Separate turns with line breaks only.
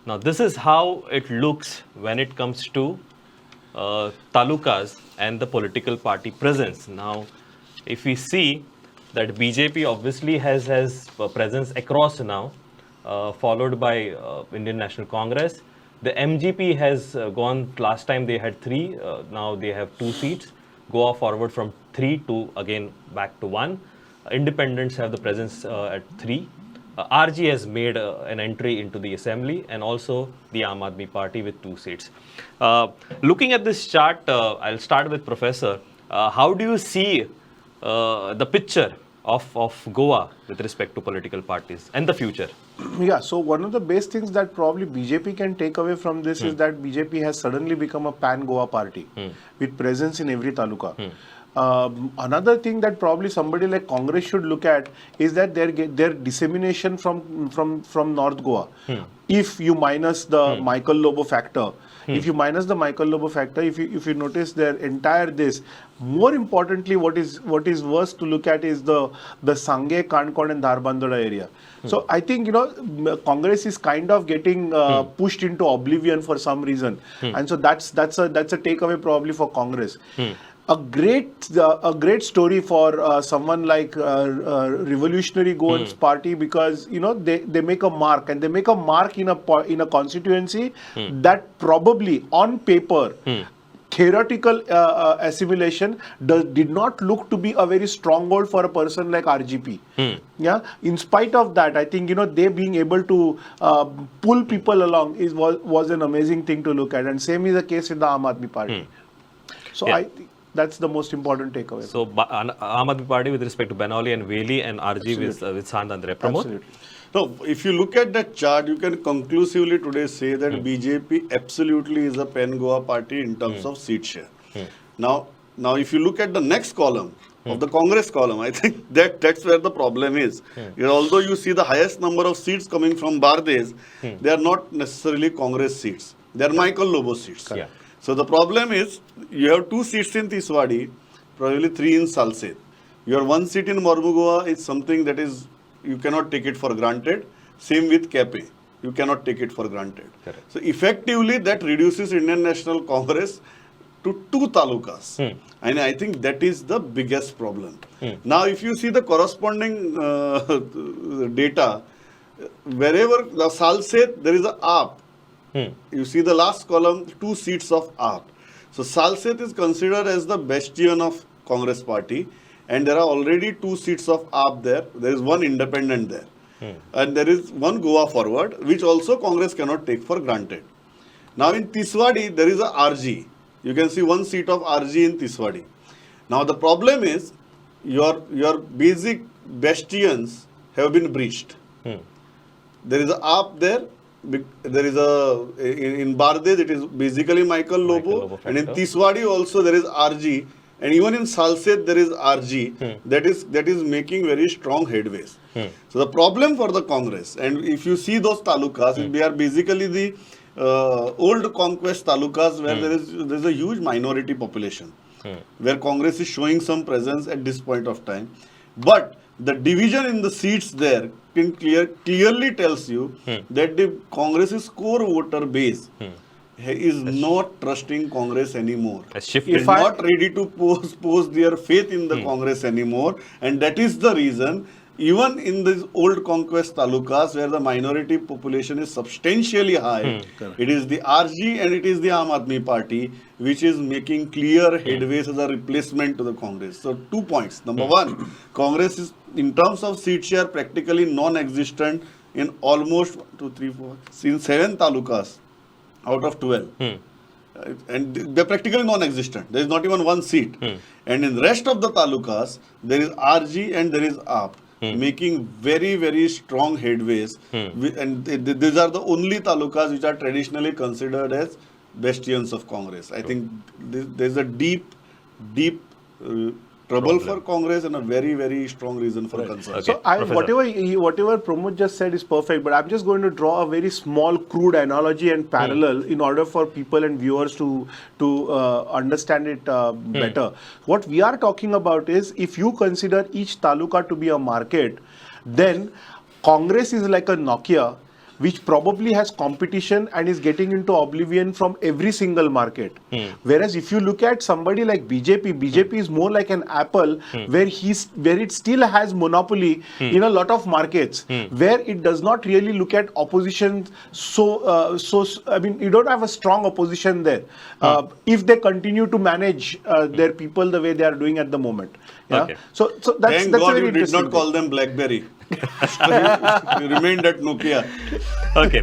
Now, this is how it looks when it comes to talukas and the political party presence. Now, if we see that BJP obviously has a presence across now, followed by Indian National Congress. The MGP has gone, last time they had 3, now they have 2 seats. Goa forward from 3 to again back to 1. Independents have the presence at 3. RG has made an entry into the assembly, and also the Aam Aadmi Party with 2 seats. Looking at this chart, I'll start with Professor. How do you see the picture of Goa with respect to political parties and the future?
Yeah, so one of the best things that probably BJP can take away from this is that BJP has suddenly become a pan-Goa party with presence in every taluka. Another thing that probably somebody like Congress should look at is that their dissemination from North Goa. If you minus the Michael Lobo factor, if you minus the Michael Lobo factor, if you notice their entire this, more importantly, what is worse to look at is the Sangay, Kankon and Dharbandora area. So I think Congress is kind of getting pushed into oblivion for some reason, and so that's a takeaway probably for Congress. A great story for someone like Revolutionary Goans Party, because they make a mark, and they make a mark in a constituency that probably on paper theoretical assimilation did not look to be a very stronghold for a person like RGP. Yeah, in spite of that, I think they being able to pull people along was an amazing thing to look at, and same is the case with the Aam Aadmi Party. So I think that's the most important takeaway.
So, Aam Aadmi Party with respect to Benoli and Veli, and RG with Sandandre. Pramod?
Absolutely. No, if you look at that chart, you can conclusively today say that BJP absolutely is a pan-Goa party in terms of seat share. Now, if you look at the next column of the Congress column, I think that's where the problem is. Although you see the highest number of seats coming from Bardes, they are not necessarily Congress seats. They are Michael Lobo seats.
Yeah.
So the problem is, you have 2 seats in Tiswadi, probably 3 in Salsette. Your 1 seat in Mormugua is something that is, you cannot take it for granted. Same with Kepe. You cannot take it for granted.
Correct.
So effectively, that reduces Indian National Congress to 2 talukas. And I think that is the biggest problem. Now, if you see the corresponding data, wherever the Salsette, there is a AAP. You see the last column, 2 seats of AAP. So Salsette is considered as the bastion of Congress party, and there are already 2 seats of AAP there. There is 1 independent there. And there is 1 Goa forward, which also Congress cannot take for granted. Now in Tiswadi, there is a RG. You can see 1 seat of RG in Tiswadi. Now the problem is, your basic bastions have been breached. There is a AAP there. There is in Bardes, it is basically Michael Lobo, and in Tiswadi also there is RG, and even in Salsette there is RG that is making very strong headways. So the problem for the Congress, and if you see those talukas, they are basically the old conquest talukas where there is a huge minority population, where Congress is showing some presence at this point of time, but the division in the seats there clearly tells you that the Congress's core voter base is not trusting Congress anymore. Is not ready to pose their faith in the Congress anymore, and that is the reason. Even in these old conquest talukas where the minority population is substantially high, it is the RG and it is the Aam Aadmi Party which is making clear headways as a replacement to the Congress. So 2 points. Number 1, Congress is in terms of seat share practically non-existent in almost 7 talukas out of 12. And they're practically non-existent. There is not even 1 seat. And in the rest of the talukas, there is RG and there is AAP. Making very, very strong headways. And these are the only talukas which are traditionally considered as bastions of Congress. I think there's a deep trouble for Congress and a very, very strong reason for concern.
So whatever Pramod just said is perfect, but I'm just going to draw a very small, crude analogy and parallel in order for people and viewers to understand it better. What we are talking about is, if you consider each taluka to be a market, then Congress is like a Nokia which probably has competition and is getting into oblivion from every single market. Whereas if you look at somebody like BJP is more like an Apple where it still has monopoly in a lot of markets, where it does not really look at opposition. I mean, you don't have a strong opposition there if they continue to manage their people the way they are doing at the moment. Yeah.
Okay.
So that's
Thank
that's
God
a very
you did
interesting
not call them BlackBerry. You remained at Nokia.
Okay.